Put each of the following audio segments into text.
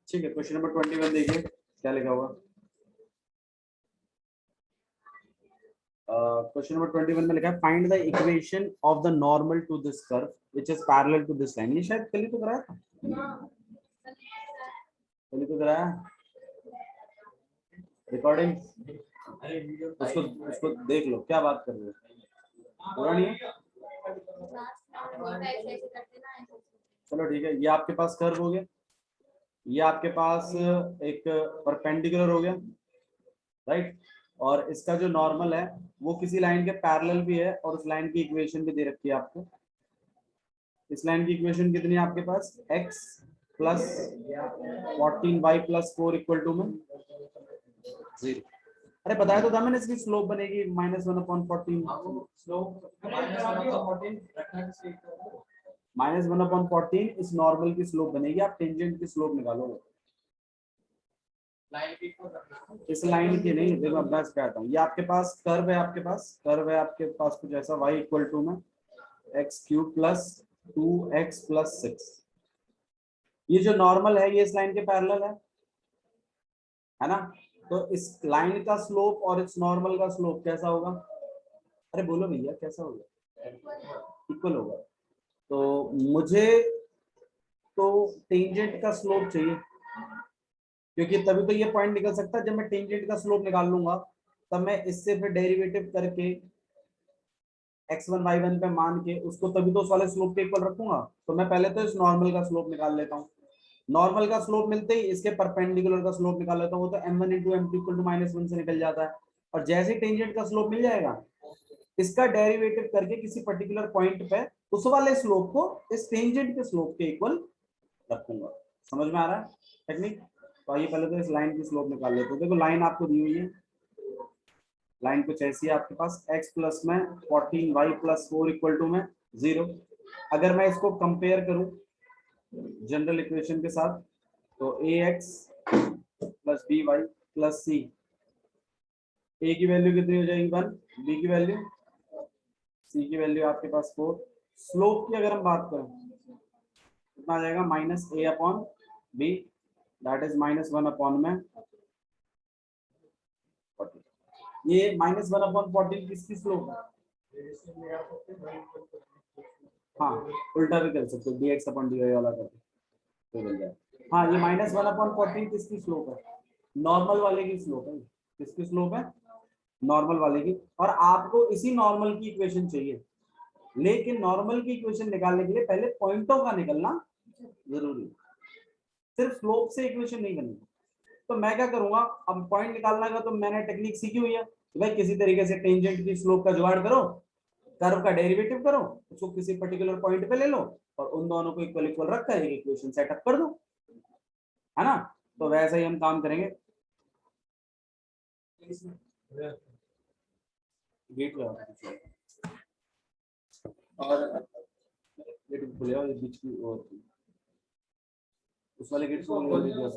ठीक है, question number 21 देखिए क्या लिखा हुआ। क्वेश्चन नंबर 21 में लिखा है find the equation of the normal to this curve which is parallel to this line. ये शायद कल ही तो कराया था, कल ही तो कराया रिकॉर्डिंग। उसको उसको देख लो, क्या बात कर रहे हो, पूरा नहीं है। चलो ठीक है, ये आपके पास कर्व हो गया, ये आपके पास एक परपेंडिकुलर हो गया, राइट। और इसका जो नॉर्मल है वो किसी लाइन के पैरेलल भी है, और उस लाइन की इक्वेशन भी दे रखी है आपको। इस लाइन की इक्वेशन कितनी है आपके पास, x plus 14y plus 4 equal to में 0। अरे बताया तो था मैंने, इसकी स्लोप बनेगी -1/14। -1/14 इस नॉर्मल की स्लोप बनेगी। आप टेंजेंट की स्लोप निकालोगे, इस लाइन की नहीं। देखो अब मैं कहता हूँ, ये आपके पास कर्व है, आपके पास कर्व है, आपके पास कुछ ऐसा y इक्वल टू में x³ प्लस 2x प्लस 6। ये जो नॉर्मल है ये इस लाइन के पैरेलल है ना। तो इस लाइन का स्लोप और इस नॉर्मल का स्लोप कैसा होगा? अरे बोलो भैया, कैसा होगा? इक्वल होगा। तो मुझे तो टेंजेंट का स्लोप चाहिए, क्योंकि तभी तो ये पॉइंट निकल सकता है। जब मैं टेंजेंट का स्लोप निकाल लूंगा तब मैं इससे फिर डेरिवेटिव करके x1 y1 पे मान के उसको तभी तो उस वाले स्लोप के इक्वल रखूंगा। तो मैं पहले तो इस नॉर्मल का स्लोप निकाल लेता हूँ। नॉर्मल का स्लोप मिलते ही इसके परपेंडिकुलर का स्लोप निकाल लेता हूँ। वो तो m1 × m2 = -1 से निकल जाता है। और जैसे टेंजेंट का स्लोप मिल जाएगा, इसका डेरिवेटिव करके किसी पर्टिकुलर पॉइंट पे उस वाले स्लोप को इस टेंजेंट के स्लोप के इक्वल रखूंगा। समझ में आ रहा है टेक्निक? तो आइए पहले तो इस लाइन की स्लोप निकाल लेते हैं। देखो लाइन आपको दी हुई है, लाइन कुछ ऐसी है आपके पास, x प्लस में 14y प्लस 4 इक्वल टू में 0। अगर मैं इसको कंपेयर करूं जनरल इक्वेशन के साथ, तो ax plus by plus c, a की वैल्यू कितनी हो जाएगी 1, b की वैल्यू, c की वैल्यू आपके पास 4। स्लोप की अगर हम बात करें कितना आ जाएगा, -a/b, दैट इज -1/में 40। ये -1/14 किसकी स्लोप है? हाँ, उल्टा भी कर सकते हो, dx/dy वाला करके तो मिल जाए। हाँ, ये -1/14 किसकी स्लोप है? नॉर्मल वाले की स्लोप है। किसकी स्लोप है? नॉर्मल वाले की। और आपको इसी नॉर्मल की इक्वेशन चाहिए, लेकिन नॉर्मल की इक्वेशन निकालने के लिए पहले पॉइंटों का निकलना जरूरी है, सिर्फ स्लोप से इक्वेशन नहीं बनेगी। तो मैं क्या करूंगा, अब पॉइंट निकालना का तो मैंने टेक्निक सीखी हुई है कि भाई किसी तरीके से टेंजेंट की स्लोप का जुगाड़ करो, कर्व का डेरिवेटिव करो, उसको किसी पर्टिकुलर पॉइंट पे ले लो और उन दोनों को इक्वल इक्वल रखकर एक इक्वेशन सेटअप कर दो, है ना। तो वैसे ही हम काम करेंगे। गेट और गेट खुले और बीच की उस वाले गेट को खोल दीजिए।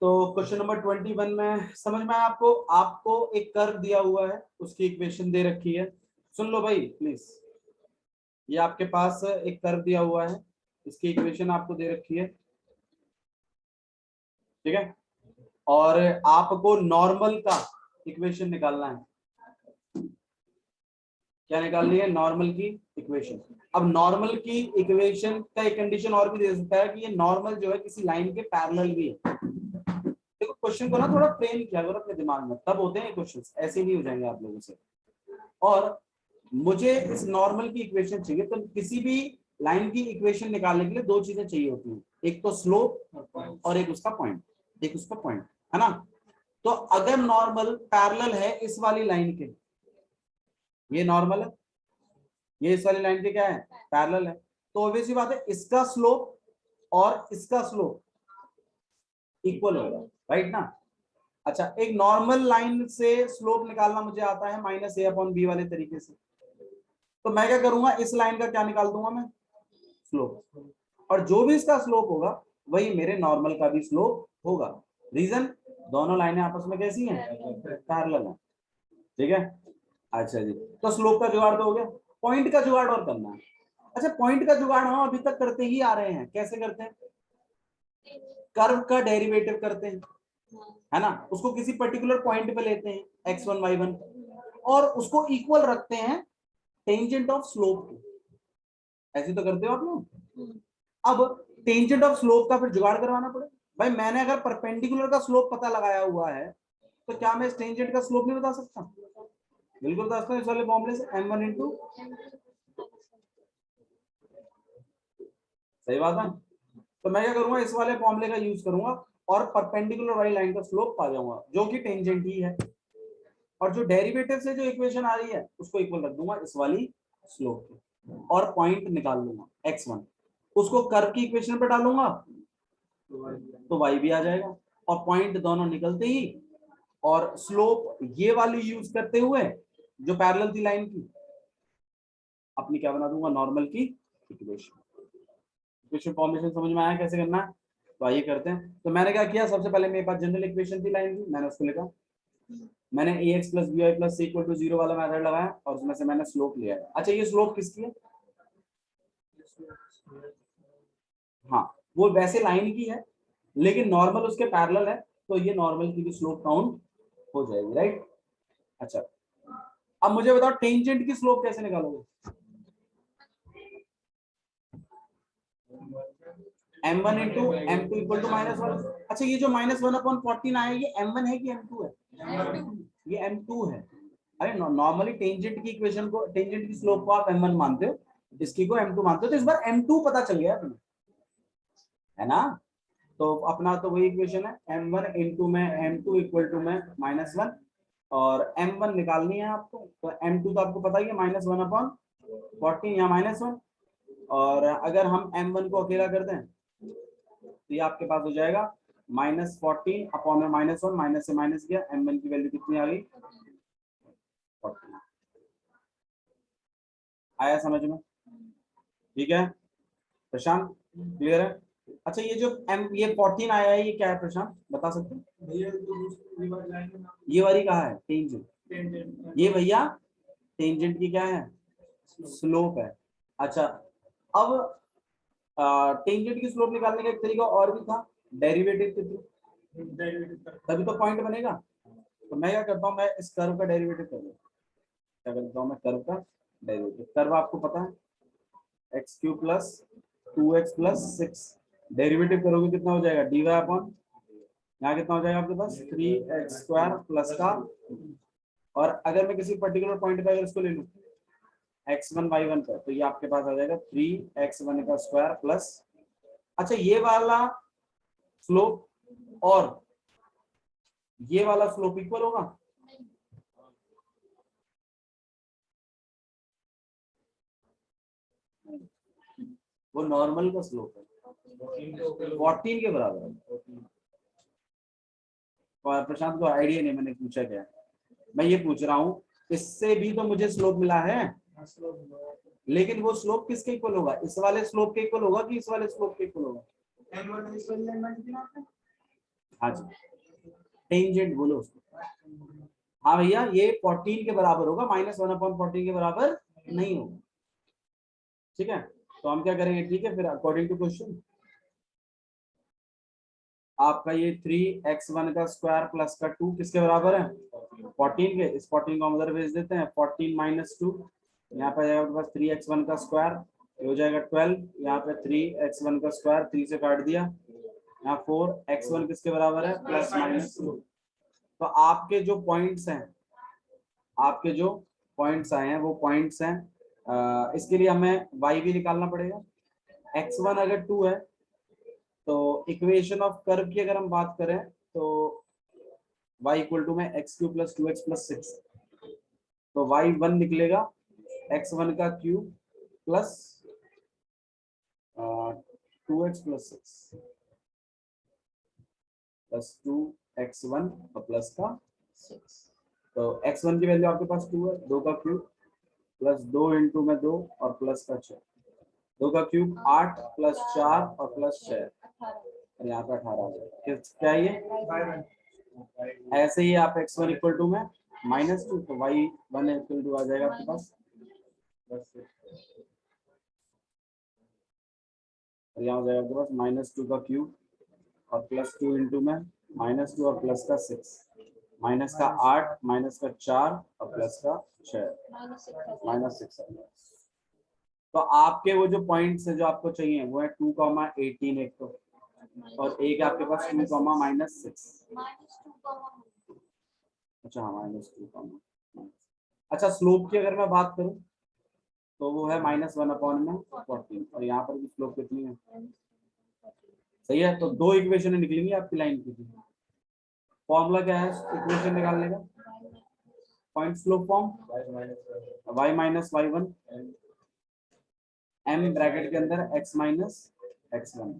तो क्वेश्चन नंबर 21 में समझ में आया आपको? आपको एक कर्व दिया हुआ है, उसकी इक्वेशन दे रखी है। सुन लो भाई प्लीज, ये आपके पास एक कर्व दिया हुआ है, इसकी इक्वेशन आपको दे रखी है, ठीक है। और आपको नॉर्मल का इक्वेशन निकालना है। क्या निकालनी है? नॉर्मल की इक्वेशन। अब नॉर्मल की इक्वेशन का एक कंडीशन और भी दे सकता है कि ये नॉर्मल जो है किसी लाइन के पैरेलल भी है। देखो क्वेश्चन को ना थोड़ा फ्रेम किया करो अपने दिमाग में, तब होते हैं क्वेश्चन, ऐसे नहीं हो जाएंगे आप लोगों से। और मुझे इस नॉर्मल की इक्वेशन चाहिए, तो किसी भी लाइन की इक्वेशन निकालने के लिए दो चीजें चाहिए होती हैं, एक तो स्लोप और एक उसका पॉइंट, एक उसका पॉइंट, है ना। तो अगर नॉर्मल पैरेलल है इस वाली लाइन के, ये नॉर्मल है, ये इस वाली लाइन के क्या है, पैरेलल है, तो ऑब्वियस सी बात है इसका स्लोप और इसका स्लोप इक्वल होगा, राइट ना। अच्छा, एक नॉर्मल लाइन से स्लोप निकालना मुझे आता है -a/b वाले तरीके से। तो मैं क्या करूंगा, इस लाइन का क्या निकाल दूंगा मैं, स्लोप, और जो भी इसका स्लोप होगा वही मेरे नॉर्मल का भी स्लोप होगा। रीजन, दोनों लाइनें आपस में कैसी हैं, पैरेलल हैं। ठीक है। अच्छा जी, तो स्लोप का जुगाड़ तो हो गया, पॉइंट का जुगाड़ और करना है। अच्छा, पॉइंट का जुगाड़ हम अभी तक करते ही आ रहे हैं। कैसे करते हैं? कर्व का डेरिवेटिव करते हैं, है ना, उसको किसी पर्टिकुलर पॉइंट पे लेते हैं x1 y1 और उसको इक्वल रखते हैं टेंजेंट ऑफ स्लोप को। ऐसे तो करते हो आप लोग। अब टेंजेंट ऑफ स्लोप का फिर जुगाड़ करवाना पड़ेगा। भाई मैंने अगर परपेंडिकुलर का स्लोप पता लगाया हुआ है तो क्या मैं इस टेंजेंट का स्लोप नहीं बता सकता? बिल्कुल बता सकता हूं, इस वाले फॉर्मूले से m1 इंटू, सही बात है। तो मैं क्या करूंगा, इस वाले फॉर्मूले का यूज करूंगा और परपेंडिकुलर वाली लाइन का स्लोप पा जाऊंगा जो कि टेंजेंट ही है, और जो डेरिवेटिव से जो इक्वेशन आ रही है उसको इक्वल रख दूंगा इस वाली स्लोप के, और पॉइंट निकाल लूंगा x1, उसको कर्व की इक्वेशन पे डालूंगा तो y भी आ जाएगा, और पॉइंट दोनों निकलते ही, और स्लोप ये वाली यूज करते हुए जो पैरेलल थी लाइन की, अपनी क्या बना दूंगा, नॉर्मल की इक्वेशन। इक्वेशन फॉर्मेशन समझ में आया कैसे करना है? तो आइए करते हैं। तो मैंने क्या किया, सबसे पहले मेरे पास जनरल इक्वेशन थी लाइन की, मैंने उसको लिखा, मैंने ax plus by plus c equal to 0 वाला मेथड लगाया और उसमें से मैंने स्लोप लिया है। अच्छा, ये स्लोप किसकी है? हाँ, वो वैसे लाइन की है लेकिन नॉर्मल उसके पैरेलल है, तो ये नॉर्मल की भी स्लोप काउंट हो जाएगी, राइट। अच्छा, अब मुझे बताओ टेंजेंट की स्लोप कैसे निकालोगे? m1 into m2 equal to -1। अच्छा, ये जो -1/14 आया ये m1 है कि m2 है? ये m2 है। अरे नॉर्मली टेंजेंट की इक्वेशन को, टेंजेंट की स्लोप को आप m1 मानते हो, इसकी को m2 मानते हो, तो इस बार m2 पता चल गया तुम्हें, है ना। तो अपना तो वही इक्वेशन है, m1 इंटू में m2 इक्वल टू में -1, और m1 निकालनी है आपको, तो m2 तो आपको पता ही है -1/14, यहाँ -1, और अगर हम m1 को अकेला कर दें तो ये आपके पास हो जाएगा -14 अपॉन में -1, माइनस से माइनस गया, m1 की वैल्यू कितनी आ गई, 14। आया समझ में? ठीक है प्रशांत, क्लियर है? अच्छा, ये जो ये 14 आया है ये क्या है प्रशांत, बता सकते हैं? ये वाली कहाँ है टेंजेंट? ये भैया टेंजेंट की क्या है, स्लोप है। अच्छा, अब टेंजेंट की स्लोप निकालने का एक तरीका और भी था, डेरिवेटिव के थ्रू, तभी तो पॉइंट बनेगा। तो मैं क्या करता हूँ, मैं इस कर्व का डेरिवेटिव कर लेता हूँ। क्या करता हूँ मैं, कर्व का डेरिवेटिव, कर्व आपको पता है x³ plus 2x plus 6, derivative करोगे कितना हो जाएगा, dy अपॉन, यहाँ कितना हो जाएगा आपके पास 3x² प्लस का, और अगर मैं किसी पर्टिकुलर पॉइंट पे अगर इसको ले लूँ x1 y1 पर, तो ये आपके पास आ जाएगा 3x1 का स्क्वायर प्लस, अच्छा ये वाला स्लोप और ये वाला स्लोप इक्वल होगा, वो नॉर्मल का स्लोप है 14 के बराबर है। और प्रशांत को आइडिया नहीं, मैंने पूछा क्या, मैं ये पूछ रहा हूँ इससे भी तो मुझे स्लोप मिला है, लेकिन वो स्लोप किसके इक्वल होगा, इस वाले स्लोप के इक्वल होगा कि इस वाले स्लोप के इक्वल होगा? हाँ जी, टेंजेंट बोलो उसको। हाँ भैया, ये 14 के बराबर होगा, -1/14 के बराबर नहीं होगा, ठीक है। तो हम क्या करेंगे, ठीक है, फिर अकॉर्डिंग टू क्वेश्चन आपका ये 3x1 का स्क्वायर प्लस का 2 किसके बराबर है, 14 के। इस 14 को हम उधर भेज देते हैं, 14 माइनस 2, यहाँ पे जाएगा बस 3x1 का स्क्वायर, हो जाएगा 12, यहाँ पे 3x1 का स्क्वायर 3 से काट दिया, यहाँ 4x1 किसके बराबर है, +-2। तो आपके जो पॉइंट्स हैं, आपके जो पॉइंट्स आए हैं वो पॉइंट्स हैं, इसके लिए हमें y भी निकालना पड़ेगा। x1 अगर 2 है तो इक्वेशन ऑफ कर्व की अगर हम बात करें तो y इक्वल टू में x³ प्लस 2x प्लस 6, तो y1 निकलेगा x1 का cube plus 2x plus 6 plus 2x1 और प्लस का 6। तो x1 की वैल्यू आपके पास 2 है, 2 का क्यूब प्लस 2 इंटू में 2 और प्लस का 6, 2 का क्यूब 8 प्लस 4 और प्लस 6, और यहाँ पे 18 आ जाएगा। क्या ये ऐसे ही आप x1 इक्वल टू में -2, तो y1 इक्वल टू आ जाएगा आपके पास और यहाँ हो जाएगा आपके पास -2 का क्यूब और +2 इंटू में -2 और प्लस का 6, माइनस का 8, माइनस का 4 और प्लस का 6, -6। तो आपके वो जो पॉइंट्स है जो आपको चाहिए वो है 2,18 एक तो, और एक आपके पास 2, -6। अच्छा हाँ -2, अच्छा स्लोप की अगर मैं बात करूं तो वो है -1/14 और यहाँ पर भी स्लोप कितनी है, सही है। तो दो इक्वेशन निकलेंगी आपकी लाइन की। फॉर्मूला क्या है इक्वेशन निकालने का, point slope form y minus y1 m bracket के अंदर x माइनस x1।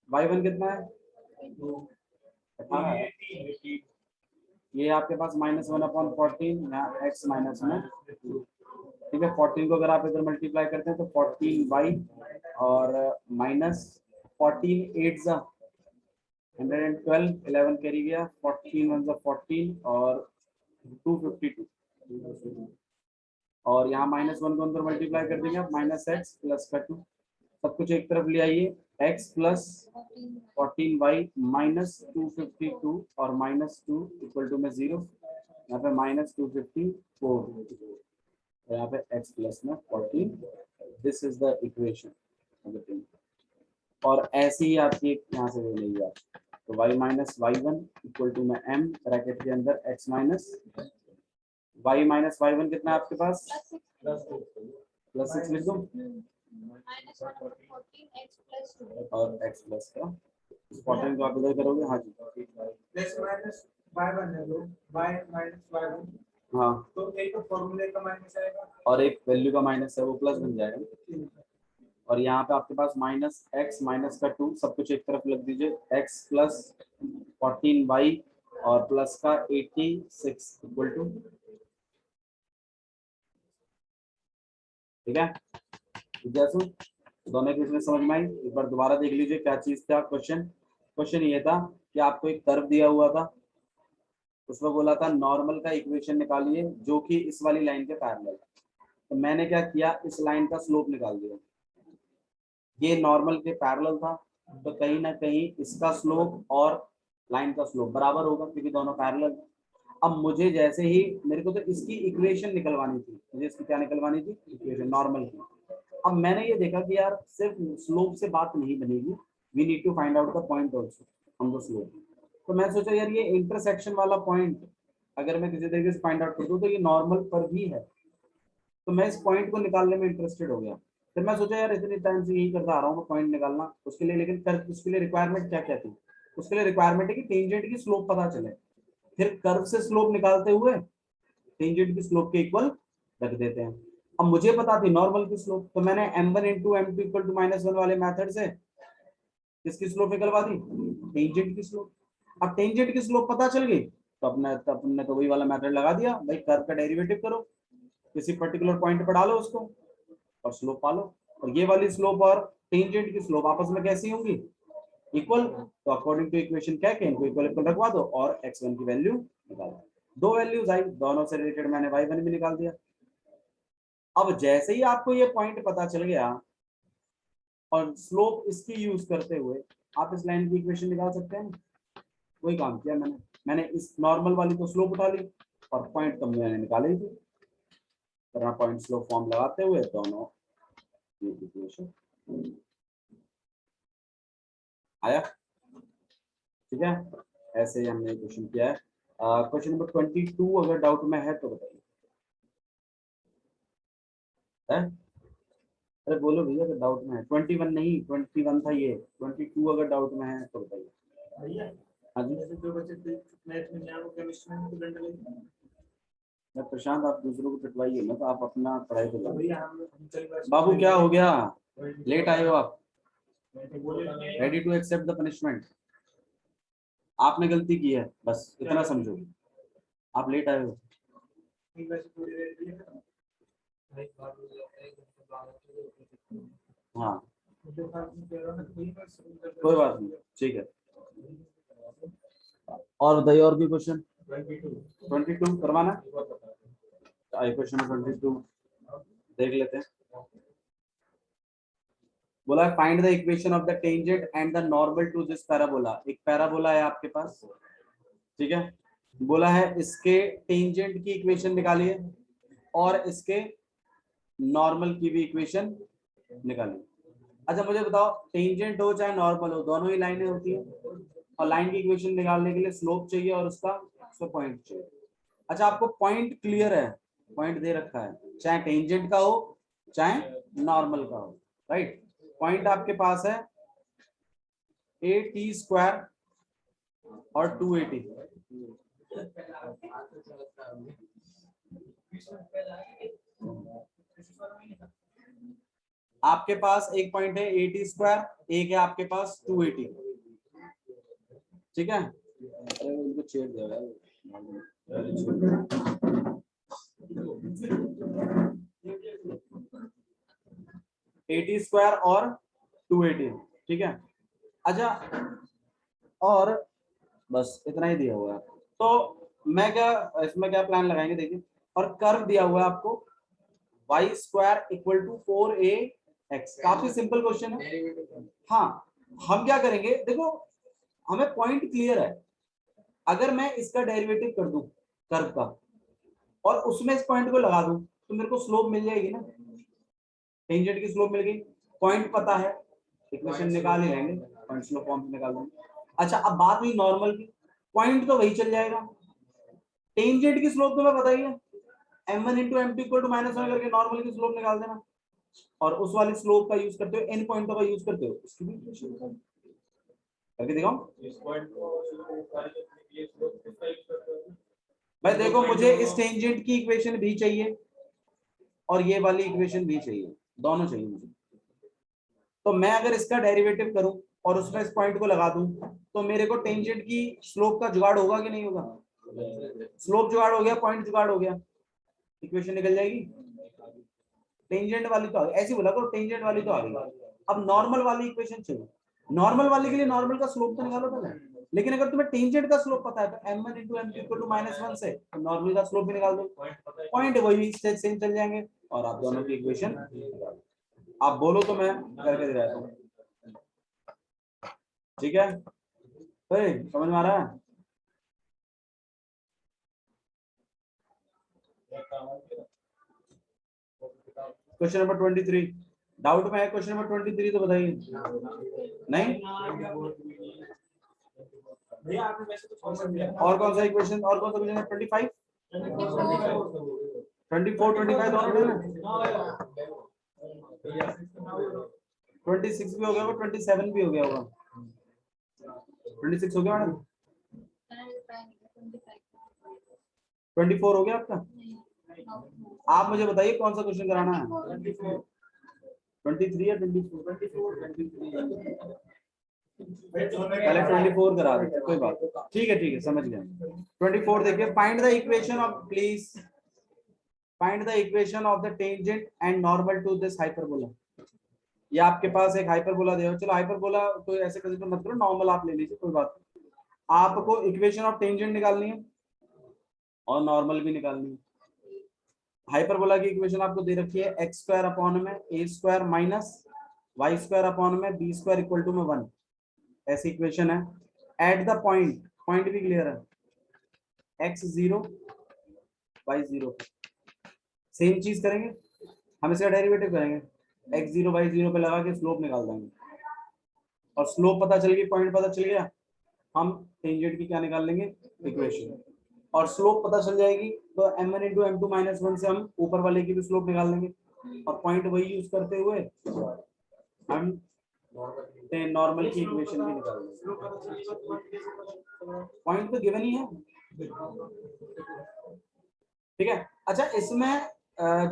y1 कितना है 18, ये आपके पास -1/14 यहाँ x माइनस में, ठीक है। 14 को अगर आप इधर मल्टीप्लाई करते हैं तो 14y और -14 8 112, 11 कैरी गया, 14 1 14 और 252 और यहाँ -1 को अंदर मल्टीप्लाई कर देंगे आप, -x प्लस का 2, सब कुछ एक तरफ ले आइए, x प्लस 14y माइनस 252 और -2 इक्वल टू में 0, यहाँ पे -254, यहाँ पे x प्लस में 14, दिस इज द इक्वेशन। और ऐसे ही आपकी यहाँ से ले लीजिए आप, तो y minus y1 equal to में m ब्रैकेट के अंदर x माइनस y कितना है आपके पास +6 लिख दो और x प्लस का 14 को आप इधर करोगे, हाँ जी हाँ, तो एक तो फॉर्मूले का माइनस आएगा और एक वैल्यू का माइनस है वो प्लस बन जाएगा। और यहाँ पे आपके पास -x माइनस का 2, सब कुछ एक तरफ लग दीजिए, x प्लस 14y और प्लस का 86 इक्वल टू, ठीक है। दोनों इक्वेशन समझ में आई, एक बार दोबारा देख लीजिए क्या चीज था क्वेश्चन ये था कि आपको एक कर्व दिया हुआ था, उसमें बोला था नॉर्मल का इक्वेशन निकालिए जो कि इस वाली लाइन के पैरेलल है। तो मैंने क्या किया, इस लाइन का स्लोप निकाल दिया, ये नॉर्मल के पैरेलल था तो कहीं ना कहीं इसका स्लोप और लाइन का स्लोप बराबर होगा क्योंकि दोनों पैरेलल। अब मुझे जैसे ही मेरे को तो इसकी इक्वेशन निकलवानी थी, मुझे इसकी क्या निकलवानी थी, इक्वेशन नॉर्मल की। अब मैंने ये देखा कि यार सिर्फ स्लोप से बात नहीं बनेगी, we need to find out the point also on the slope. तो मैं सोचा यार ये इंटरसेक्शन वाला पॉइंट अगर मैं किसी तरीके से फाइंड आउट कर दूं तो ये नॉर्मल पर भी है, तो मैं इस पॉइंट को निकालने में इंटरेस्टेड हो गया। फिर मैं सोचा यार इतनी टाइम से यही करता आ रहा हूँ पॉइंट निकालना उसके लिए, लेकिन कर उसके लिए रिक्वायरमेंट क्या क्या थी, उसके लिए रिक्वायरमेंट है कि टेंजेंट की स्लोप पता चले, फिर कर्व से स्लोप निकालते हुए टेंजेंट की स्लोप के इक्वल रख देते हैं। अब मुझे पता थी नॉर्मल की स्लोप, तो मैंने m1 into m2 equal to -1 वाले मेथड से किसकी स्लोप निकलवा दी, टेंजेंट की स्लोप। अब टेंजेंट की स्लोप पता चल गई तो अपने तो वही वाला मेथड लगा दिया, भाई कर्व का डेरिवेटिव करो, किसी पर्टिकुलर पॉइंट पर डालो उसको और स्लोप पालो। और ये वाली स्लोप और टेंजेंट की स्लोप आपस में कैसी होंगी, इक्वल। तो अकॉर्डिंग टू इक्वेशन क्या है, इनको इक्वल इक्वल रखवा दो और x1 की वैल्यू निकालो। दो वैल्यूज आई, दोनों से रिलेटेड मैंने y1 भी निकाल दिया। अब जैसे ही आपको ये पॉइंट पता चल गया और स्लोप इसकी यूज करते हुए आप इस लाइन की इक्वेशन निकाल सकते हैं। वही काम किया मैंने इस नॉर्मल वाली तो स्लोप उठा ली और पॉइंट तो मैंने निकाली थी, पॉइंट स्लोप फॉर्म लगाते हुए दोनों इक्वेशन आया, ठीक है। ऐसे ही हमने क्वेश्चन किया है। क्वेश्चन नंबर 22 अगर डाउट में है तो बताइए। अरे बोलो भैया अगर डाउट में है, 21 नहीं 21 था ये, 22 अगर डाउट में है तो बताइए। हाँ जी प्रशांत, आप दूसरों को पिटवाइए मत, आप अपना पढ़ाई करो। बाबू क्या हो गया, लेट आए हो आप, ready to accept the punishment. आपने गलती की है बस इतना समझो, आप लेट आए हो। हाँ कोई बात नहीं, ठीक है। और बताइए और भी क्वेश्चन। 22 करवाना। क्वेश्चन नंबर 22 देख लेते हैं। बोला find the equation of the tangent and the normal to this parabola. एक पैराबोला है आपके पास, ठीक है। बोला है इसके टेंजेंट की इक्वेशन निकालिए और इसके नॉर्मल की भी इक्वेशन निकालिए। अच्छा मुझे बताओ, टेंजेंट हो चाहे नॉर्मल हो, दोनों ही लाइनें होती हैं और लाइन की इक्वेशन निकालने के लिए स्लोप चाहिए और उसका पॉइंट चाहिए। अच्छा आपको पॉइंट क्लियर है, पॉइंट दे रखा है, चाहे टेंजेंट का हो चाहे नॉर्मल का हो, राइट। पॉइंट आपके पास है a² और 280। आपके पास एक पॉइंट है 80², एक है आपके पास 280, ठीक है। अरे उनको छेड़ देगा 80² और 280, ठीक है। अच्छा और बस इतना ही दिया हुआ है, तो मैं क्या इसमें क्या प्लान लगाएंगे देखिए। और कर्व दिया हुआ है आपको y² = 4ax। काफी सिंपल क्वेश्चन है। हाँ हम क्या करेंगे, देखो हमें पॉइंट क्लियर है। अगर मैं इसका डेरिवेटिव कर दूं कर्व का और उसमें इस पॉइंट को लगा दूं तो मेरे को स्लोप मिल जाएगी ना, टेंजेंट की स्लोप मिल गई। पॉइंट पता है, इक्वेशन निकाल ही लेंगे, पॉइंट स्लोप फॉर्म से निकाल लेंगे। अच्छा अब बात हुई नॉर्मल की, पॉइंट तो वही चल जाएगा, टेंजेंट की स्लोप तुम्हें पता ही है, m1 × m2 = -1 करके नॉर्मल की स्लोप निकाल देना और उस वाली स्लोप का यूज करते हो, एन पॉइंटों का यूज करते हो, उसकी भी इक्वेशन निकाल करके दिखाओ। भाई देखो मुझे इस टेंजेंट की इक्वेशन भी चाहिए और ये वाली इक्वेशन भी चाहिए, दोनों चाहिए मुझे। तो मैं अगर इसका डेरिवेटिव करूं और उसमें इस पॉइंट को लगा दूं तो मेरे को टेंजेंट की स्लोप का जुगाड़ होगा कि नहीं होगा? स्लोप जुगाड़ हो गया, पॉइंट जुगाड़ हो गया, इक्वेशन निकल जाएगी। टेंजेंट वाली तो आ गई, ऐसी बोला करो टेंजेंट वाली तो आ गई। अब नॉर्मल वाली इक्वेशन चाहिए, नॉर्मल वाली के लिए नॉर्मल का स्लोप तो निकालो पहले। लेकिन अगर तुम्हें टेंजेंट का स्लोप पता है तो m1 × m2 = -1 से नॉर्मल का स्लोप भी निकाल दो, पॉइंट वही स्टेज सेम चल जाएंगे और आप दोनों की इक्वेशन। आप बोलो तो मैं करके दिखाता हूँ, ठीक है। समझ में आ रहा है? क्वेश्चन नंबर 23 डाउट में है, क्वेश्चन नंबर 23 तो बताइए। नहीं और कौन सा इक्वेशन, और कौन सा क्वेश्चन है? 25 24 25 दोनों डन है। 26 भी हो गया होगा, 27 भी हो गया होगा। 26 हो गया मैडम, 24 हो गया आपका। आप मुझे बताइए कौन सा क्वेश्चन कराना है, 23 या 24? पहले 24 करा देते, कोई बात, ठीक है समझ गया। 24 देखिए, find the equation of, please find the equation of the tangent and normal to this hyperbola. ये आपके पास एक हाइपरबोला दिया, चलो हाइपरबोला तो ऐसे कंसीडर मत करो, नॉर्मल आप ले लीजिए, कोई बात नहीं। आपको इक्वेशन ऑफ टेंजेंट निकालनी है और नॉर्मल भी निकालनी है। हाइपरबोला की इक्वेशन आपको दे रखी है x² अपॉन में a² - y² अपॉन में b² = 1, ऐसी इक्वेशन है। एट द पॉइंट, पॉइंट भी क्लियर है, x0 y0, सेम चीज करेंगे हम, इसका डेरिवेटिव करेंगे, x0 y0 पे लगा के स्लोप निकाल देंगे और स्लोप पता चल गई, पॉइंट पता चल गया, हम टेंजेंट की क्या निकाल लेंगे, इक्वेशन। और स्लोप पता चल जाएगी तो m1 × m2 - 1 से हम ऊपर वाले की भी स्लोप निकाल लेंगे और पॉइंट वही यूज करते हुए हम नॉर्मल की इक्वेशन भी निकाल लेंगे। पॉइंट तो गिवन ही है, ठीक है। अच्छा इसमें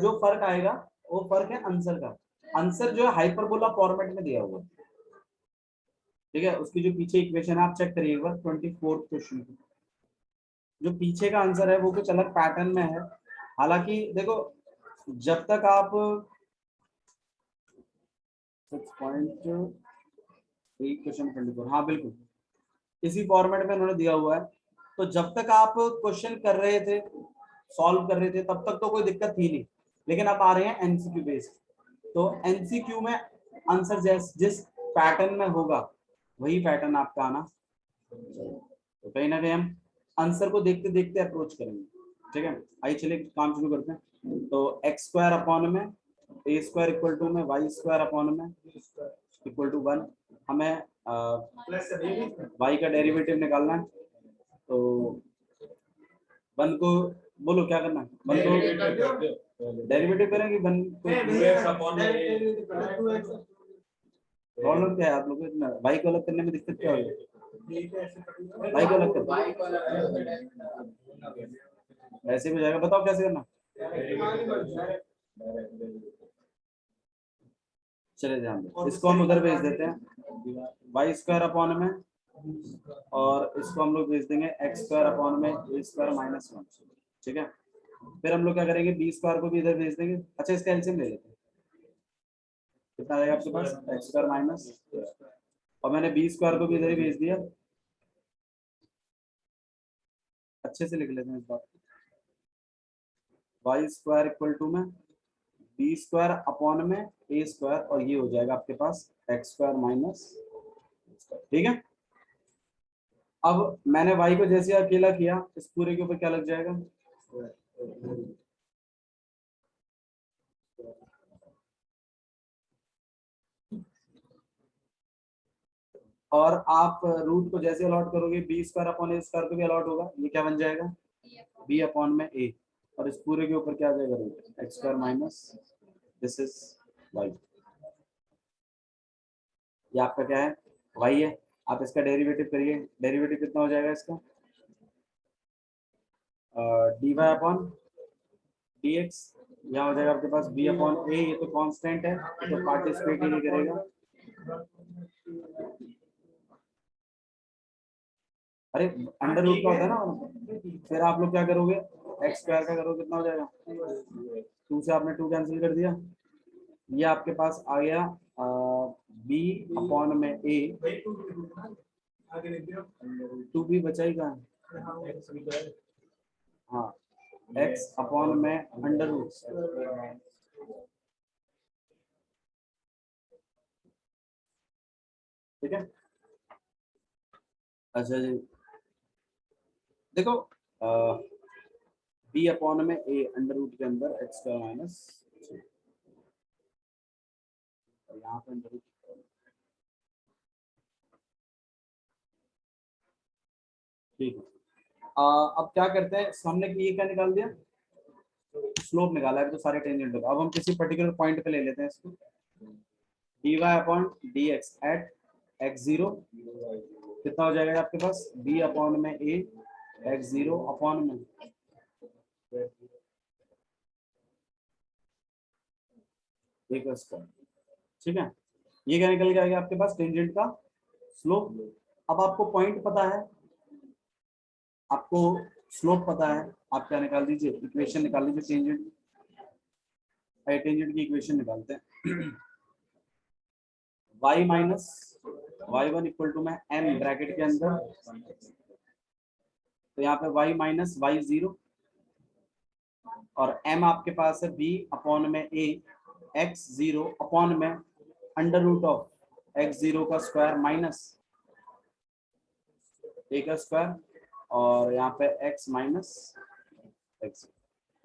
जो फर्क आएगा वो फर्क है आंसर का। आंसर जो है हाइपरबोला फॉर्मेट में दिया हुआ है, ठीक है। उसकी जो पीछे इक्वेशन है आप चेक करिए एक बार, 24 क्वेश्चन की जो पीछे का आंसर है वो कुछ अलग पैटर्न में है। हालांकि देखो जब तक आप 6.8 क्वेश्चन 24, हाँ बिल्कुल इसी फॉर्मेट में उन्होंने दिया हुआ है तो जब तक आप क्वेश्चन कर रहे थे, सॉल्व कर रहे थे, तब तक तो कोई दिक्कत थी नहीं, लेकिन अब आ रहे हैं एमसीक्यू बेस्ड। तो एमसीक्यू में आंसर जिस पैटर्न में होगा वही पैटर्न आपका आना। तो कहीं ना कहीं हम आंसर को देखते देखते अप्रोच करेंगे, ठीक है। आइए चलिए काम शुरू करते हैं। तो एक्स स्क्वायर अपॉन में ए स्क्वायर इक्वल टू में वाई स्क्वायर अपॉन में इक्वल टू 1, हमें वाई का डेरिवेटिव निकालना है। तो 1 को बोलो क्या करना है, 1 को डेरिवेटिव करेंगे, 1 प्रॉब्लम क्या है आप लोगों को, इतना वाई को अलग करने में दिक्कत क्या होगी, वाई को अलग कर ऐसे भी हो जाएगा, बताओ कैसे करना। चले ध्यान दो, इसको हम उधर भेज देते हैं वाई स्क्वायर अपॉन में, और इसको हम लोग भेज देंगे एक्स स्क्वायर अपॉन में ए स्क्वायर माइनस 1, ठीक है। फिर हम लोग क्या करेंगे, बी स्क्वायर को भी इधर भेज देंगे। अच्छा इसका एलसीएम ले लेते हैं, कितना आएगा आपके पास, एक्स स्क्वायर माइनस, और मैंने बी स्क्वायर को भी इधर ही भेज दिया। अच्छे से लिख लेते हैं इस बात को, वाई स्क्वायर इक्वल टू में बी स्क्वायर अपॉन में ए स्क्वायर, और ये हो जाएगा आपके पास एक्स स्क्वायर माइनस, ठीक है। अब मैंने y को जैसे अकेला किया, इस पूरे के ऊपर क्या लग जाएगा, और आप रूट को जैसे अलॉट करोगे बी स्क्वायर अपॉन ए स्क्वायर को भी अलॉट होगा, ये क्या बन जाएगा बी अपॉन में ए, और इस पूरे के ऊपर क्या आ जाएगा root x square minus this is y. ये आपका क्या है, वाई है। आप इसका डेरिवेटिव करिए, डेरिवेटिव कितना हो जाएगा इसका, d y upon d x, यहाँ हो जाएगा आपके पास बी अपॉन ए, ये तो कांस्टेंट है तो पार्टिसिपेट ही नहीं करेगा। अरे अंडर रूट का होता है ना, फिर आप लोग क्या करोगे, एक्स स्क्वायर का करोगे, कितना हो जाएगा, 2 से आपने 2 कैंसिल कर दिया, ये आपके पास आ गया बी अपॉन में ए, 2 भी बचा ही कहाँ, हाँ एक्स अपॉन में अंडर रूट, ठीक है। अच्छा जी देखो, बी अपॉन में ए अंडर रूट के अंदर एक्स स्क्वायर माइनस, यहाँ पे अंडर रूट, ठीक है। अब क्या करते हैं, हमने ये क्या निकाल दिया, स्लोप निकाला है, तो सारे टेंजेंट होगा। अब हम किसी पर्टिकुलर पॉइंट पे ले लेते हैं इसको, d y upon d x at x zero, कितना हो जाएगा आपके पास, बी अपॉन में ए एक्स जीरो अपॉन में एक स्क्वायर, ठीक है। ये क्या निकल के आ गया आपके पास, टेंजेंट का स्लोप। अब आपको पॉइंट पता है, आपको स्लोप पता है, आप क्या निकाल दीजिए, इक्वेशन निकाल लीजिए टेंजेंट, टेंजेंट की इक्वेशन निकालते हैं। y minus y1 equal to में m ब्रैकेट के अंदर, तो यहाँ पे y माइनस y0, और m आपके पास है b अपॉन में a x0 अपॉन में अंडर रूट ऑफ x0 का स्क्वायर माइनस a का स्क्वायर, और यहाँ पे x माइनस x।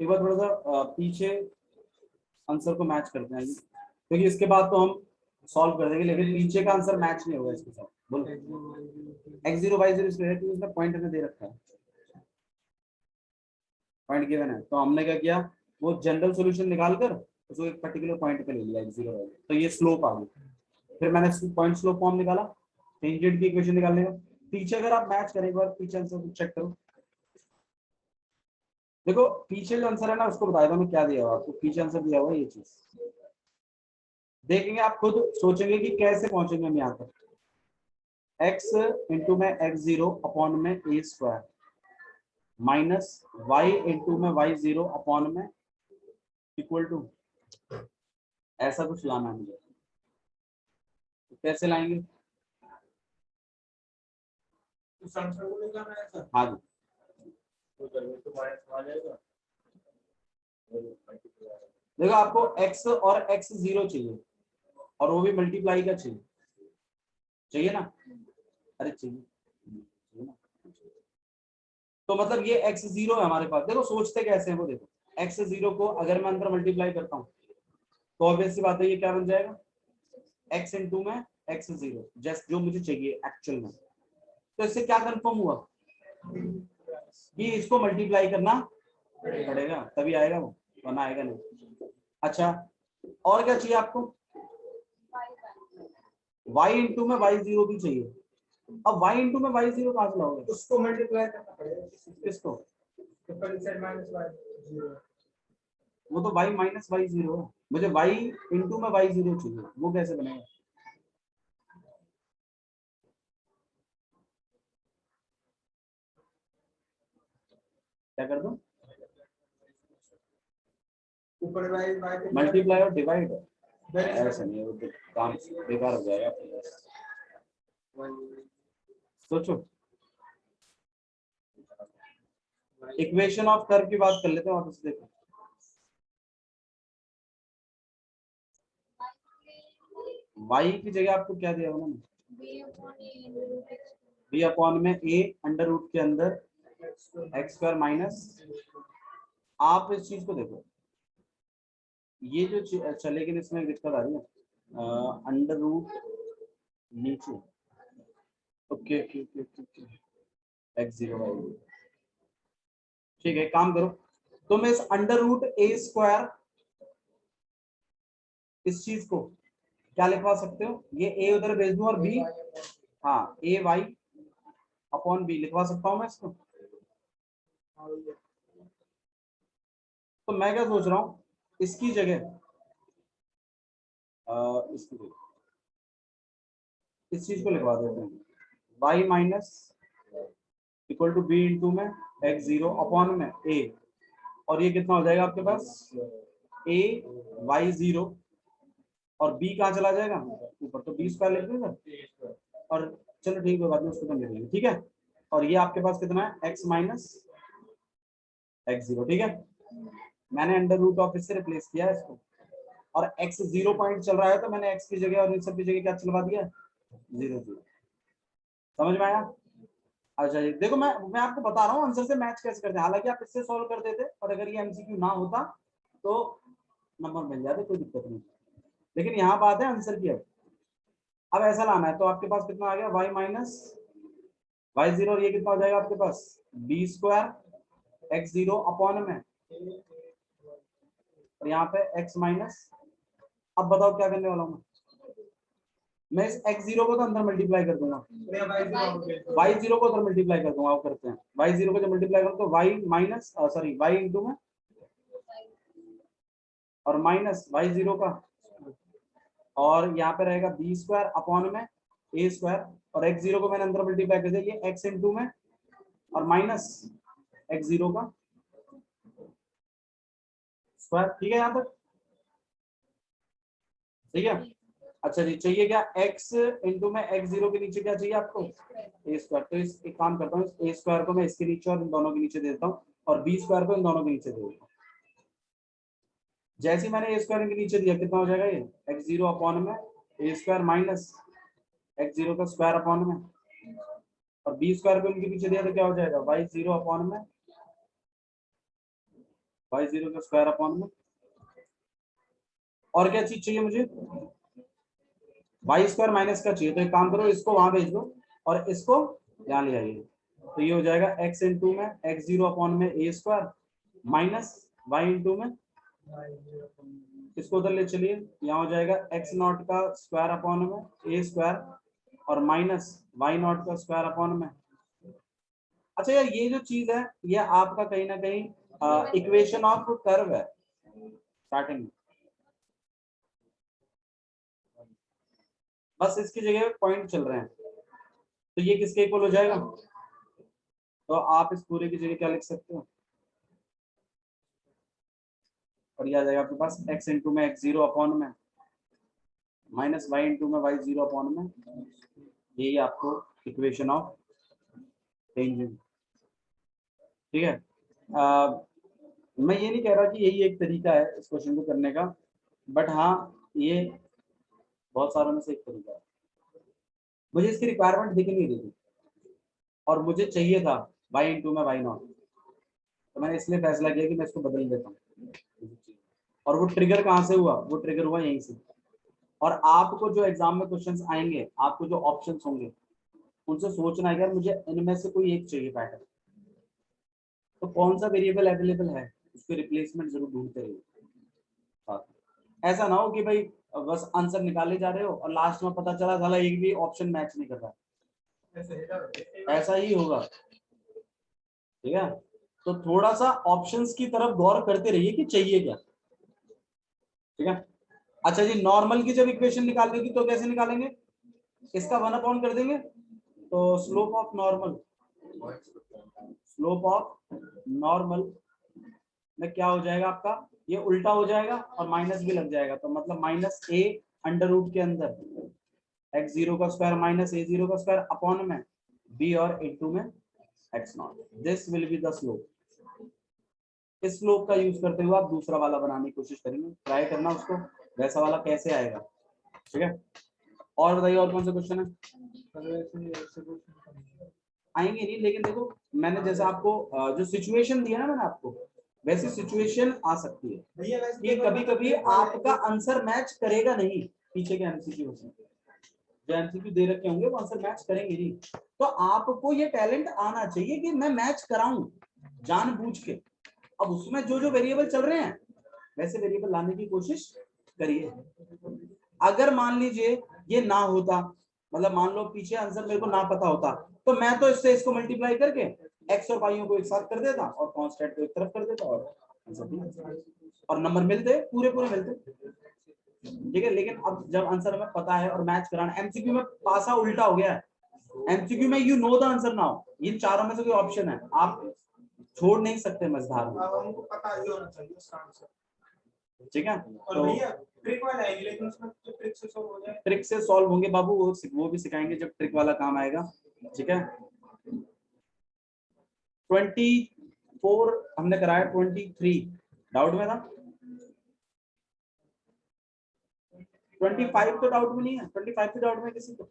एक बार थोड़ा सा पीछे आंसर को मैच करते हैं, क्योंकि इसके बाद तो हम सॉल्व कर देंगे, लेकिन पीछे का आंसर मैच नहीं होगा इसके साथ। बोलो x0 y0 इसलिए है कि उसमें पॉइंट में दे रखा है, पॉइंट गिवन है, तो हमने क्या किया, वो जनरल सॉल्यूशन निकाल कर उसको एक पर्टिकुलर पॉइंट पे ले लिया x0 y0, तो ये स्लोप आ गई। फिर मैंने पॉइंट स्लोप फॉर्म निकाला, टेंजेंट की इक्वेशन निकालने का। पीछे अगर आप मैच करें, एक बार पीछे आंसर चेक करो, देखो पीछे जो आंसर है ना उसको बताया था मैं क्या दिया हुआ आपको, पीछे आंसर दिया हुआ है, ये चीज देखेंगे आप खुद सोचेंगे कि कैसे पहुंचेंगे हम यहाँ तक, x इंटू में x0 अपॉन में a square minus y into में y0 अपॉन में इक्वल टू, ऐसा कुछ लाना है मुझे, तो कैसे लाएंगे, हाँ जी देखो आपको x और x0 चाहिए और वो भी मल्टीप्लाई का चाहिए, चाहिए ना? अरे चाहिए ना? तो मतलब ये x0 है हमारे पास। देखो सोचते कैसे हैं वो, देखो x0 को अगर मैं अंदर मल्टीप्लाई करता हूँ तो ऑब्वियस सी बात है ये क्या बन जाएगा, x इंटू में x0 जस्ट जो मुझे चाहिए एक्चुअल में। तो इससे क्या कंफर्म हुआ कि इसको मल्टीप्लाई करना पड़ेगा तभी आएगा वो, वरना आएगा नहीं। अच्छा और क्या चाहिए आपको, y इंटू में y0 भी चाहिए। अब y इंटू में y0 कहाँ से लाओगे, उसको मल्टीप्लाई करना पड़ेगा किसको, तो पहले साइड माइनस y 0 वो तो y माइनस y0 है, मुझे y इंटू में y0 चाहिए, वो कैसे बनेगा? क्या कर दो, ऊपर y मल्टीप्लाई और डिवाइड, ऐसा नहीं है वो तो काम बेकार हो जाएगा। सोचो इक्वेशन ऑफ कर्व की बात कर लेते हैं वापस। देखो y की जगह आपको क्या दिया उन्होंने, b अपॉन में a अंडर रूट के अंदर एक्स स्क्वायर माइनस, आप इस चीज को देखो ये जो अच्छा, लेकिन इसमें एक दिक्कत आ रही है, अंडर रूट नीचे, okay okay okay okay x0 ठीक है, काम करो तुम इस अंडर रूट a स्क्वायर इस चीज को क्या लिखवा सकते हो, ये a उधर भेज दूं और b, हाँ a y अपॉन b लिखवा सकता हूं मैं इसको। तो मैं क्या सोच रहा हूं इसकी जगह इसकी जगह इस चीज को लिखवा देते हैं y minus equal to b into में x0 अपॉन में a, और ये कितना हो जाएगा आपके पास a y0 और b कहाँ चला जाएगा ऊपर, तो b स्क्वायर लिख देंगे और चलो ठीक है बाद में उसको लिख लेंगे, ठीक है। और ये आपके पास कितना है x माइनस x0, ठीक है। मैंने अंडर रूट ऑफ इससे रिप्लेस किया है इसको, और x0 पॉइंट चल रहा है तो मैंने x की जगह और इन सब की जगह क्या चलवा दिया, 0 0। समझ में आया? अच्छा जी देखो मैं आपको बता रहा हूँ आंसर से मैच कैसे करते हैं, हालांकि आप इससे सॉल्व कर देते और अगर ये एमसीक्यू ना होता तो नंबर मिल जाते, कोई दिक्कत नहीं। लेकिन यहाँ बात है आंसर की। अब ऐसा लाना है तो आपके पास कितना आ गया y माइनस y0 और ये कितना हो जाएगा आपके पास b स्क्वायर x0 अपॉन में, और यहाँ पे x माइनस, अब बताओ क्या करने वाला हूँ मैं इस x0 को तो अंदर मल्टीप्लाई कर दूंगा, y0 को उधर मल्टीप्लाई कर दूंगा, वो करते हैं y0 को जब मल्टीप्लाई करूँ तो y minus sorry y into में और माइनस y0 का, और यहाँ पे रहेगा b स्क्वायर अपॉन में a स्क्वायर, और x0 को मैंने अंदर मल्टीप्लाई कर दिया, ये x इंटू में और माइनस x0 का स्क्वायर, ठीक है यहाँ तक, ठीक है। अच्छा जी चाहिए क्या x इंटू में x0 के नीचे क्या चाहिए आपको a स्क्वायर, तो इस एक काम करता हूँ इस a स्क्वायर को मैं इसके नीचे और इन दोनों के नीचे दे देता हूँ और b स्क्वायर को इन दोनों के नीचे दे देता हूँ। जैसे मैंने a स्क्वायर के नीचे दिया कितना हो जाएगा ये x0 अपॉन में a स्क्वायर माइनस x0 का स्क्वायर अपॉन में, और b स्क्वायर को इनके पीछे दिया तो क्या हो जाएगा y0 अपॉन में y0 का स्क्वायर अपॉन में। और क्या चीज चाहिए मुझे, वाई स्क्वायर माइनस का चाहिए, तो एक काम करो इसको वहां भेज दो और इसको यहाँ ले आइए, तो ये हो जाएगा x इंटू में x0 अपॉन में a square minus y into में, इसको उधर ले चलिए, यहाँ हो जाएगा x नॉट का स्क्वायर अपॉन में a स्क्वायर और माइनस y नॉट का स्क्वायर अपॉन में। अच्छा यार ये जो चीज है ये आपका कहीं ना कहीं इक्वेशन ऑफ कर्व है स्टार्टिंग में, बस इसकी जगह पॉइंट चल रहे हैं, तो ये किसके इक्वल हो जाएगा, तो आप इस पूरे की जगह क्या लिख सकते हो, और ये आ जाएगा आपके पास x इंटू में x0 अपॉन में माइनस y इंटू में y0 अपॉन में, यही आपको इक्वेशन ऑफ टेंजेंट, ठीक है। मैं ये नहीं कह रहा कि यही एक तरीका है इस क्वेश्चन को करने का, बट हाँ ये बहुत सारों में से एक तरीका है। मुझे इसकी रिक्वायरमेंट दिख नहीं रही थी और मुझे चाहिए था वाई इंटू में वाई नॉट, तो मैंने इसलिए फैसला किया कि मैं इसको बदल देता हूँ। और वो ट्रिगर कहाँ से हुआ? वो ट्रिगर हुआ यहीं से। और आपको जो एग्जाम में क्वेश्चंस आएंगे, आपको जो ऑप्शंस होंगे, उनसे सोचना है कि यार मुझे इनमें से कोई एक चाहिए पैटर्न, तो कौन सा वेरिएबल अवेलेबल है उसके रिप्लेसमेंट जरूर ढूंढते रहिए। ऐसा ना हो कि भाई बस आंसर निकाले जा रहे हो और लास्ट में पता चला साला एक भी ऑप्शन मैच नहीं कर रहा। ऐसा ही होगा, ठीक है? तो थोड़ा सा ऑप्शंस की तरफ गौर करते रहिए कि चाहिए क्या, ठीक है? अच्छा जी, नॉर्मल की जब इक्वेशन निकालनी थी तो कैसे निकालेंगे? इसका 1 कर देंगे, तो slope of normal, slope of normal में क्या हो जाएगा आपका? ये उल्टा हो जाएगा और माइनस भी लग जाएगा, तो मतलब माइनस ए अंडर रूट के अंदर x0 का स्क्वायर माइनस a0 का स्क्वायर अपॉन में b और a2 में x0। This will be the slope. इस स्लोप का यूज करते हुए आप दूसरा वाला बनाने की कोशिश करेंगे, ट्राई करना उसको वैसा वाला कैसे आएगा, ठीक है? और बताइए और कौन सा क्वेश्चन है? आएंगे नहीं, लेकिन देखो मैंने जैसा आपको जो सिचुएशन दिया ना मैंने आपको, वैसी सिचुएशन आ सकती है कि कभी कभी आपका आंसर मैच करेगा नहीं पीछे के एमसीक्यू से। जो एमसीक्यू दे रखे होंगे वो आंसर मैच करेंगे नहीं, तो आपको ये टैलेंट आना चाहिए कि मैं मैच कराऊं जानबूझ के। अब उसमें जो जो वेरिएबल चल रहे हैं वैसे वेरिएबल लाने की कोशिश करिए। अगर मान लीजिए ये ना होता, मतलब मान लो पीछे आंसर मेरे को ना पता होता, तो मैं तो इससे इसको मल्टीप्लाई करके एक्स और वाइयों को एक साथ कर देता और कांस्टेंट को एक तरफ कर देता और नंबर मिलते, पूरे पूरे मिलते, ठीक है? लेकिन अब जब आंसर हमें पता है और मैच कराना, एमसीक्यू में पासा उल्टा हो गया है। एमसीक्यू में you know the answer now, इन चारों में से कोई ऑप्शन है, आप छोड़ नहीं सकते मझधार में, हमको पता ही होना चाहिए उसका आंसर, ठीक है? और भैया ट्रिक वाला है, लेकिन उसमें तो ट्रिक से सॉल्व हो जाए। ट्रिक से सॉल्व होंगे बाबू, वो भी सिखाएंगे जब ट्रिक वाला काम आएगा, ठीक है? 24 हमने कराया, 23 डाउट में था, 25 तो डाउट में नहीं है, 25 तो डाउट में किसी को,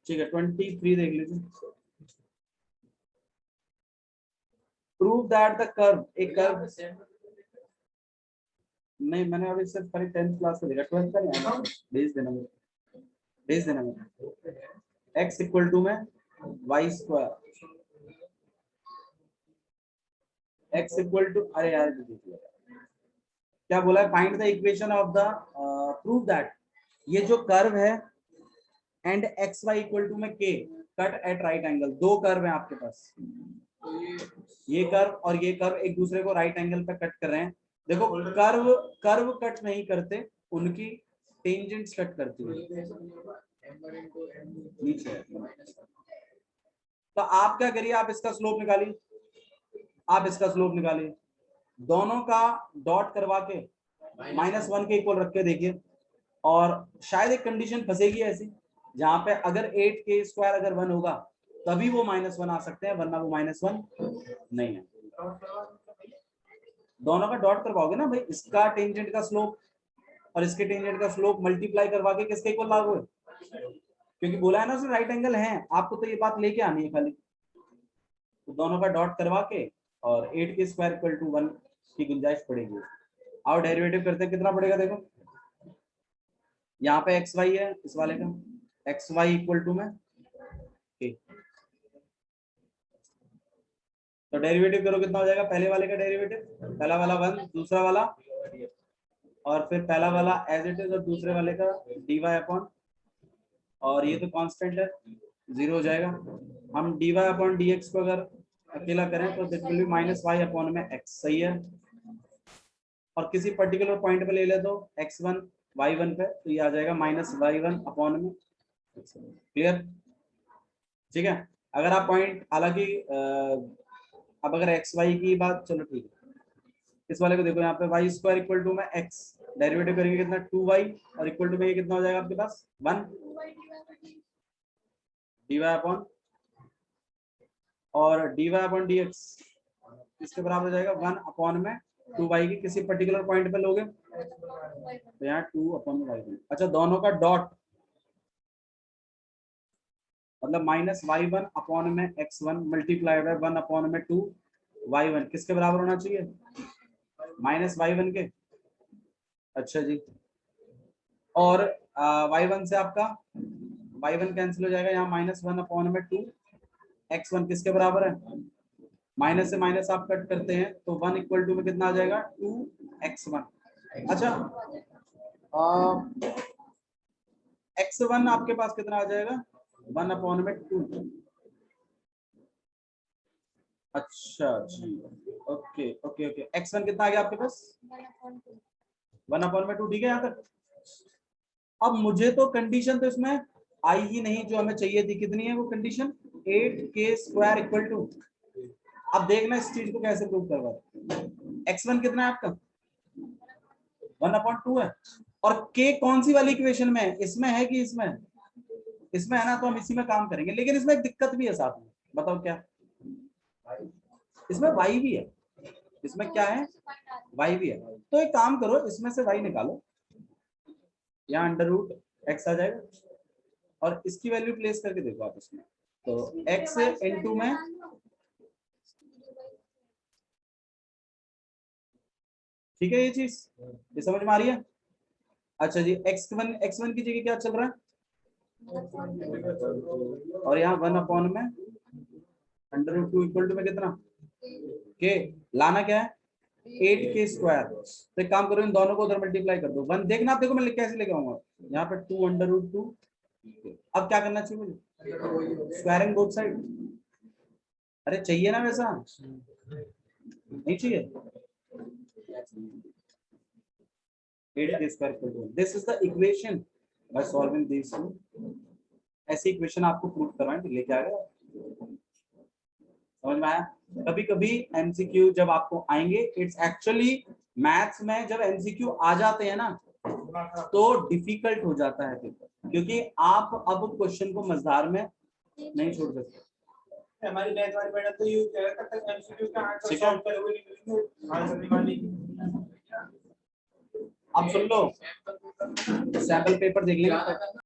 ठीक है? 23 देख लीजिए। प्रूव दैट द कर्व, एक कर्व नहीं, मैंने अभी सिर्फ खाली 10th क्लास का देखा, 12th का नहीं आया, भेज देना मुझे, भेज देना मुझे। x इक्वल टू में y square, x equal to, अरे यार क्या बोला है? Find the equation of the, prove that ये जो कर्व है and x y equal to में k cut at right angle, दो कर्व है आपके पास, ये कर्व और ये कर्व एक दूसरे को राइट एंगल पे कट कर रहे हैं। देखो कर्व कर्व कट नहीं करते, उनकी टेंजेंट्स कट करती है नीचे। तो आप क्या करिए, आप इसका स्लोप निकालिए, आप इसका स्लोप निकालिए, दोनों का डॉट करवा के -1 के इक्वल रख के देखिए, और शायद एक कंडीशन फंसेगी ऐसी जहां पे अगर 8k स्क्वायर अगर 1 होगा तभी वो -1 आ सकते हैं, वरना वो -1 नहीं है। दोनों का डॉट करवाओगे ना भाई, इसका टेंजेंट का स्लोप और इसके टेंजेंट का स्लोप मल्टीप्लाई करवा के किसके इक्वल लागू है, क्योंकि बोला है ना उसने राइट एंगल है, आपको तो ये बात लेके आनी है खाली। तो दोनों का डॉट करवा के और 8k स्क्वायर इक्वल टू 1 की गुंजाइश पड़ेगी। आओ डेरिवेटिव करते हैं, कितना पड़ेगा देखो, यहाँ पे एक्स वाई है इस वाले का, एक्स वाई इक्वल टू में k, तो डेरिवेटिव करो कितना हो जाएगा, पहले वाले का डेरिवेटिव, पहला वाला 1, दूसरा वाला, और फिर पहला वाला एज इट इज और दूसरे वाले का dy अपॉन, और ये तो कांस्टेंट है 0 हो जाएगा। हम dy अपॉन dx को अगर अकेला करें तो this will be -y upon में x, सही है? और किसी पर्टिकुलर पॉइंट पे ले ले तो x1 y1 पे, तो ये आ जाएगा -y1 अपॉन में, क्लियर? ठीक है? अगर आप पॉइंट, हालांकि अब अगर एक्स वाई की बात, चलो ठीक है, इस वाले को देखो, यहाँ पे वाई स्क्वायर इक्वल टू में एक्स, डेरिवेटिव करेंगे कितना 2y, और इक्वल टू में ये कितना हो जाएगा आपके पास 1 dy अपॉन, और dy अपॉन dx किसके बराबर हो जाएगा 1 में 2y के किसी पर्टिकुलर पॉइंट पे लोगे तो यहाँ 2/y1। अच्छा दोनों का डॉट मतलब -y1 में x1 मल्टीप्लाई बाय 1 में 2y1 किसके बराबर होना चाहिए -y1 के। अच्छा जी और y1 से आपका y1 कैंसिल हो जाएगा, यहाँ -1 में 2x1 किसके बराबर है, माइनस से माइनस आप कट करते हैं तो 1 इक्वल टू में कितना आ जाएगा 2x1। अच्छा x1 आपके पास कितना आ जाएगा 1 में 2। अच्छा जी ओके ओके ओके x1 कितना आ गया आपके पास 1 में 2। ठीक है यहाँ तक। अब मुझे तो कंडीशन तो इसमें आई ही नहीं जो हमें चाहिए थी, कितनी है वो कंडीशन 8k² इक्वल टू। अब देखना इस चीज को कैसे प्रूव करवा। x1 कितना है आपका 1/2 है और k कौन सी वाली इक्वेशन में है, इसमें है कि इसमें है ना, तो हम इसी में काम करेंगे। लेकिन इसमें एक दिक्कत भी है साथ में, बताओ क्या, इसमें y भी है, इसमें क्या है y भी है। तो एक काम करो इसमें से y निकालो, यहाँ √x आ जाएगा और इसकी वैल्यू प्लेस करके देखो आप इसमें, तो x इंटू में ठीक है ये चीज, ये समझ में आ रही है। अच्छा जी x1 की जगह क्या चल रहा है और यहाँ 1 में √2 इक्वल टू में कितना k, लाना क्या है 8k²। तो एक काम करो इन दोनों को उधर मल्टीप्लाई कर दो 1, देखना आप देखो मैं कैसे लेके आऊंगा, यहाँ पे 2 √2। अब क्या करना चाहिए मुझे स्क्वायरिंग बोथ साइड। अरे चाहिए ना वैसा, नहीं चाहिए 8k²। This is the equation by solving this two. ऐसी इक्वेशन आपको प्रूव करवाएं लेके आ गया, समझ में आया। कभी कभी एमसीक्यू जब आपको आएंगे, इट्स एक्चुअली मैथ्स में जब एमसीक्यू आ जाते हैं ना तो डिफिकल्ट हो जाता है पेपर, क्योंकि आप अब क्वेश्चन को मजेदार में नहीं छोड़ सकते। हमारी मैथ वाली मैडम तो ये कह रहा था एमसीक्यू का आंसर सॉल्व करोगे निकलेंगे आंसर निकालने की। अब सुन लो सैंपल पेपर देख लेंगे।